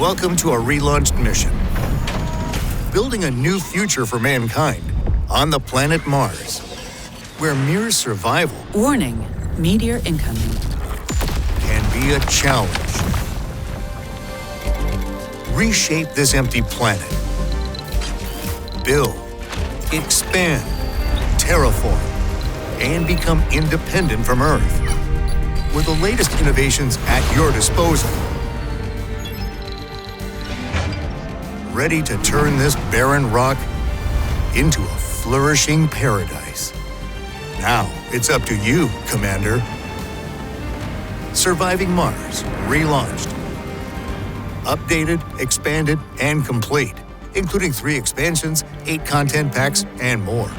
Welcome to a relaunched mission. Building a new future for mankind on the planet Mars, where mere survival Warning, meteor incoming. can be a challenge. Reshape this empty planet. Build, expand, terraform, and become independent from Earth. With the latest innovations at your disposal. Ready to turn this barren rock into a flourishing paradise. Now it's up to you, Commander. Surviving Mars, relaunched. Updated, expanded, and complete, including 3 expansions, 8 content packs, and more.